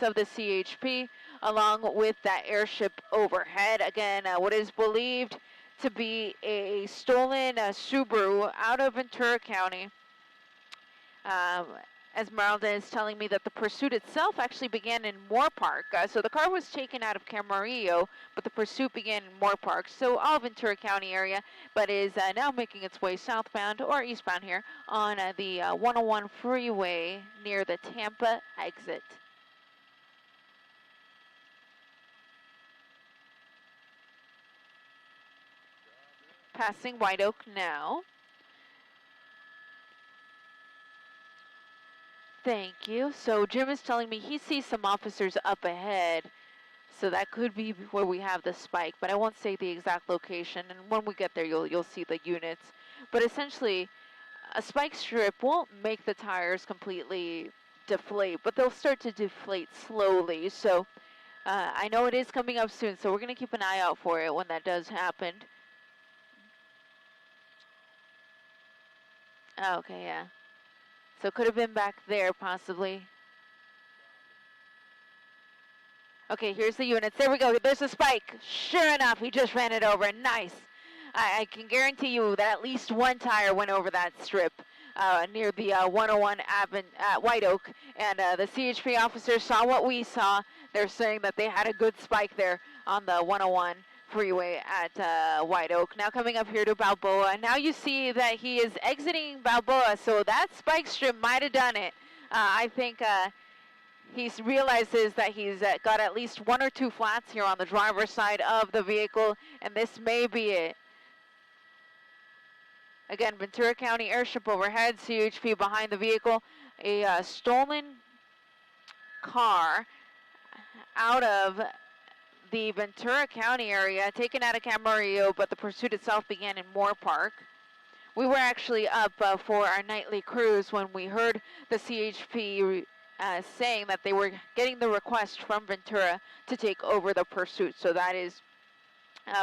of the CHP, along with that airship overhead. Again, what is believed to be a stolen Subaru out of Ventura County. Esmeralda is telling me that the pursuit itself actually began in Moore Park. So the car was taken out of Camarillo, but the pursuit began in Moore Park. So all Ventura County area, but is now making its way southbound or eastbound here on the 101 freeway near the Tampa exit. Passing White Oak now. Thank you. So Jim is telling me he sees some officers up ahead. So that could be where we have the spike, but I won't say the exact location. And when we get there, you'll see the units. But essentially, a spike strip won't make the tires completely deflate, but they'll start to deflate slowly. So I know it is coming up soon, so we're going to keep an eye out for it when that does happen. Oh, okay, yeah. So it could have been back there, possibly. Okay, here's the units. There we go. There's a spike. Sure enough, he just ran it over. Nice. I can guarantee you that at least one tire went over that strip near the 101 at White Oak. And the CHP officers saw what we saw. They're saying that they had a good spike there on the 101 freeway at White Oak. Now coming up here to Balboa. Now you see that he is exiting Balboa, so that spike strip might have done it. I think he realizes that he's got at least one or two flats here on the driver's side of the vehicle, and this may be it. Again, Ventura County airship overhead, CHP behind the vehicle. A stolen car out of the Ventura County area, taken out of Camarillo, but the pursuit itself began in Moore Park. We were actually up for our nightly cruise when we heard the CHP saying that they were getting the request from Ventura to take over the pursuit. So that is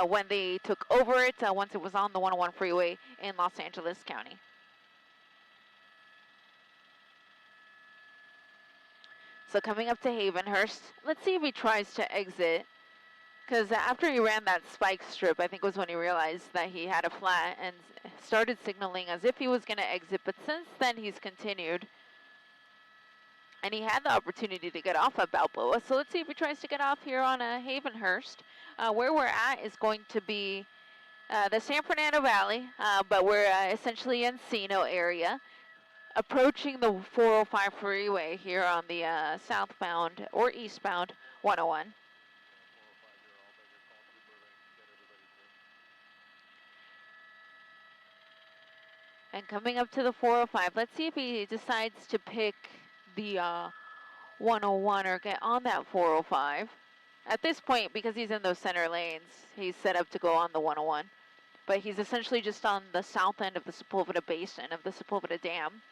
when they took over it, once it was on the 101 freeway in Los Angeles County. So coming up to Havenhurst, let's see if he tries to exit. Because after he ran that spike strip, I think was when he realized that he had a flat and started signaling as if he was going to exit. But since then, he's continued. And he had the opportunity to get off at Balboa. So let's see if he tries to get off here on Havenhurst. Where we're at is going to be the San Fernando Valley, but we're essentially in Encino area. Approaching the 405 freeway here on the southbound or eastbound 101. And coming up to the 405, let's see if he decides to pick the 101 or get on that 405. At this point, because he's in those center lanes, he's set up to go on the 101. But he's essentially just on the south end of the Sepulveda Basin, of the Sepulveda Dam.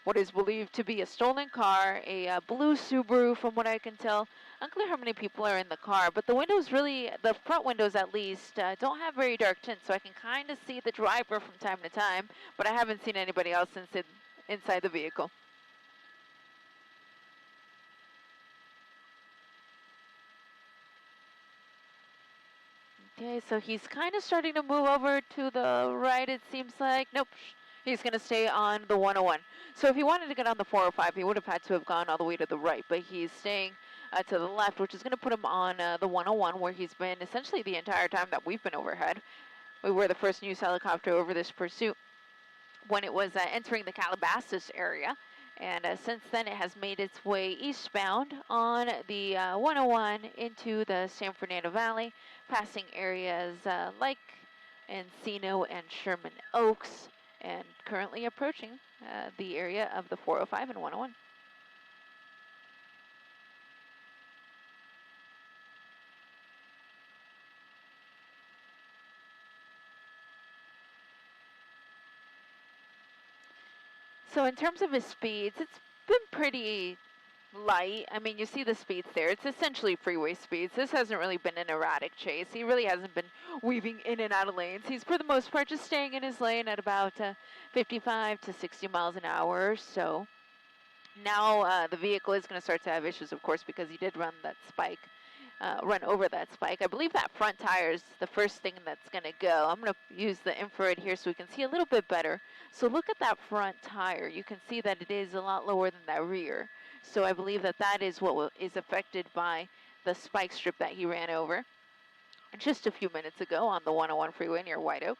What is believed to be a stolen car, a blue Subaru from what I can tell. Unclear how many people are in the car, but the windows really, the front windows at least, don't have very dark tints, so I can kind of see the driver from time to time, but I haven't seen anybody else inside the vehicle. Okay, so he's kind of starting to move over to the right, it seems like. Nope, he's going to stay on the 101. So if he wanted to get on the 405, he would have had to have gone all the way to the right, but he's staying to the left, which is going to put him on the 101, where he's been essentially the entire time that we've been overhead. We were the first news helicopter over this pursuit when it was entering the Calabasas area, and since then it has made its way eastbound on the 101 into the San Fernando Valley, passing areas like Encino and Sherman Oaks, and currently approaching the area of the 405 and 101. So in terms of his speeds, it's been pretty light. I mean, you see the speeds there. It's essentially freeway speeds. This hasn't really been an erratic chase. He really hasn't been weaving in and out of lanes. He's, for the most part, just staying in his lane at about 55 to 60 miles an hour or so. Now the vehicle is going to start to have issues, of course, because he did run over that spike. I believe that front tire is the first thing that's going to go. I'm going to use the infrared here so we can see a little bit better. So look at that front tire. You can see that it is a lot lower than that rear. So I believe that that is what is affected by the spike strip that he ran over just a few minutes ago on the 101 freeway near White Oak.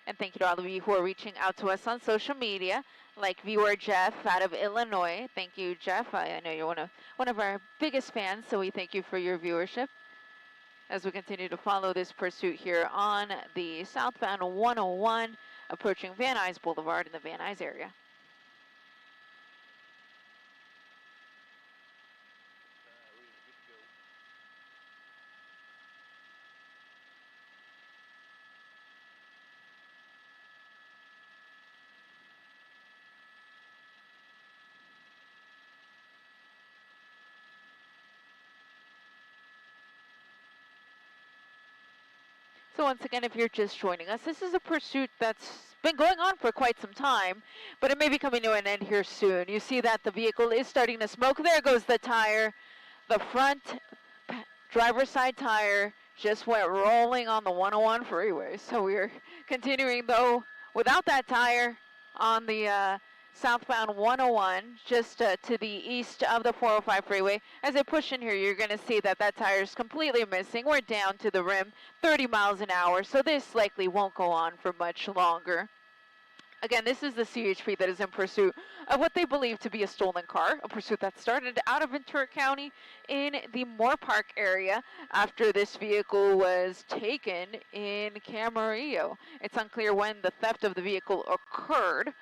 And thank you to all of you who are reaching out to us on social media, like viewer Jeff out of Illinois. Thank you, Jeff. I know you're one of our biggest fans, so we thank you for your viewership as we continue to follow this pursuit here on the southbound 101, approaching Van Nuys Boulevard in the Van Nuys area. So once again, if you're just joining us, this is a pursuit that's been going on for quite some time, but it may be coming to an end here soon. You see that the vehicle is starting to smoke. There goes the tire. The front driver's side tire just went rolling on the 101 freeway. So we're continuing, though, without that tire on the southbound 101, just to the east of the 405 freeway. As I push in here, you're going to see that that tire is completely missing. We're down to the rim, 30 miles an hour, so this likely won't go on for much longer. Again, this is the CHP that is in pursuit of what they believe to be a stolen car, a pursuit that started out of Ventura County in the Moore Park area after this vehicle was taken in Camarillo. It's unclear when the theft of the vehicle occurred,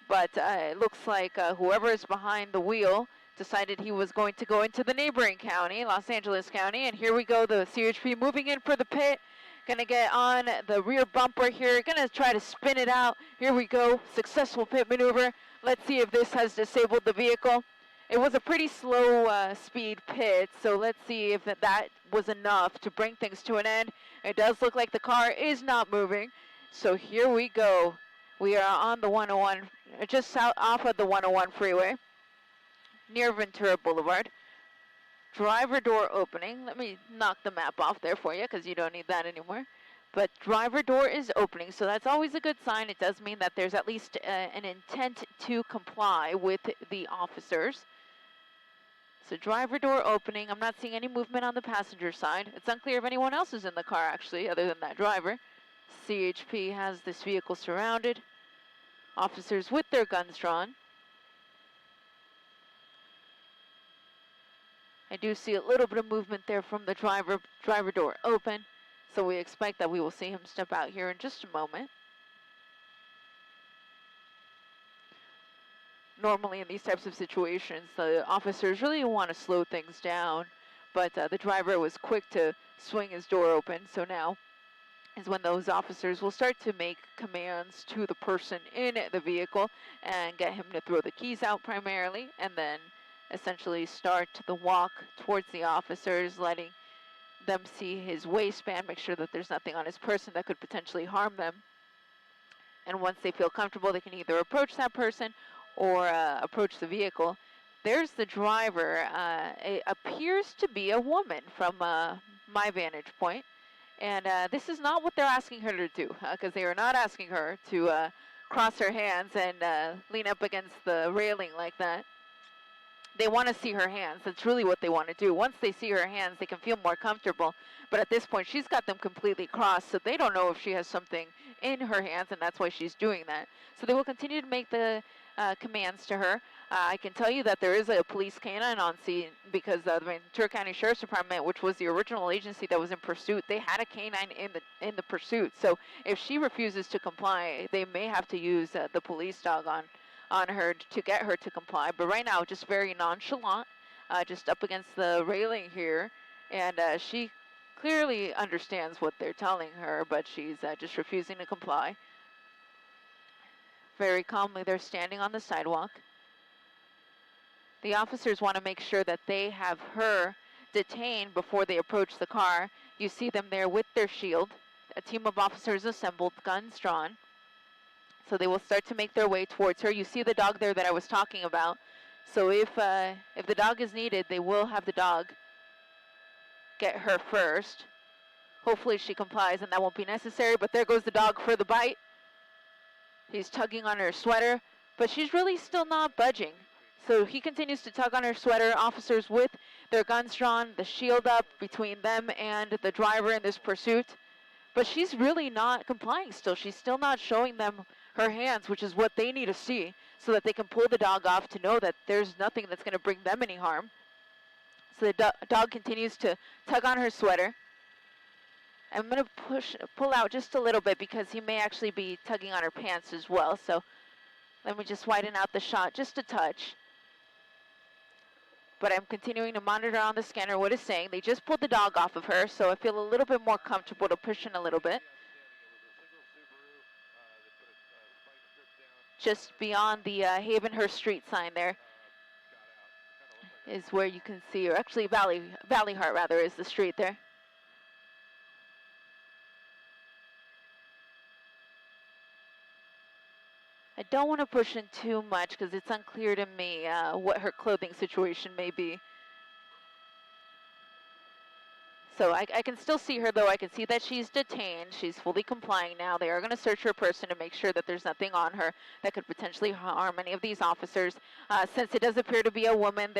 but it looks like whoever is behind the wheel decided he was going to go into the neighboring county, Los Angeles County, and here we go, the CHP moving in for the pit. Gonna get on the rear bumper here, gonna try to spin it out. Here we go, successful pit maneuver. Let's see if this has disabled the vehicle. It was a pretty slow speed pit, so let's see if that was enough to bring things to an end. It does look like the car is not moving, so here we go. We are on the 101, just south off of the 101 freeway, near Ventura Boulevard. Driver door opening. Let me knock the map off there for you because you don't need that anymore. But driver door is opening, so that's always a good sign. It does mean that there's at least an intent to comply with the officers. So driver door opening. I'm not seeing any movement on the passenger side. It's unclear if anyone else is in the car, actually, other than that driver. CHP has this vehicle surrounded. Officers with their guns drawn. I do see a little bit of movement there from the driver door open, so we expect that we will see him step out here in just a moment. Normally in these types of situations, the officers really want to slow things down, but the driver was quick to swing his door open, so now is when those officers will start to make commands to the person in the vehicle and get him to throw the keys out primarily, and then essentially start the walk towards the officers, letting them see his waistband, make sure that there's nothing on his person that could potentially harm them. And once they feel comfortable, they can either approach that person or approach the vehicle. There's the driver. It appears to be a woman from my vantage point. And this is not what they're asking her to do, because they are not asking her to cross her hands and lean up against the railing like that. They want to see her hands. That's really what they want to do. Once they see her hands, they can feel more comfortable. But at this point, she's got them completely crossed, so they don't know if she has something in her hands, and that's why she's doing that. So they will continue to make the commands to her. I can tell you that there is a police K-9 on scene because the Ventura County Sheriff's Department, which was the original agency that was in pursuit, they had a K-9 in the pursuit. So if she refuses to comply, they may have to use the police dog on her to get her to comply. But right now, just very nonchalant, just up against the railing here, and she clearly understands what they're telling her, but she's just refusing to comply. Very calmly, they're standing on the sidewalk. The officers want to make sure that they have her detained before they approach the car. You see them there with their shield. A team of officers assembled, guns drawn. So they will start to make their way towards her. You see the dog there that I was talking about. So if the dog is needed, they will have the dog get her first. Hopefully she complies and that won't be necessary, but there goes the dog for the bite. He's tugging on her sweater, but she's really still not budging. So he continues to tug on her sweater. Officers with their guns drawn, the shield up between them and the driver in this pursuit. But she's really not complying still. She's still not showing them her hands, which is what they need to see so that they can pull the dog off to know that there's nothing that's going to bring them any harm. So the dog continues to tug on her sweater. I'm going to pull out just a little bit because he may actually be tugging on her pants as well. So let me just widen out the shot just a touch. But I'm continuing to monitor on the scanner what it's saying. They just pulled the dog off of her, so I feel a little bit more comfortable to push in a little bit. Just beyond the Havenhurst Street sign there is where you can see, or actually Valleyheart rather, is the street there. I don't want to push in too much because it's unclear to me what her clothing situation may be. So I can still see her though. I can see that she's detained. She's fully complying now. They are going to search her person to make sure that there's nothing on her that could potentially harm any of these officers. Since it does appear to be a woman,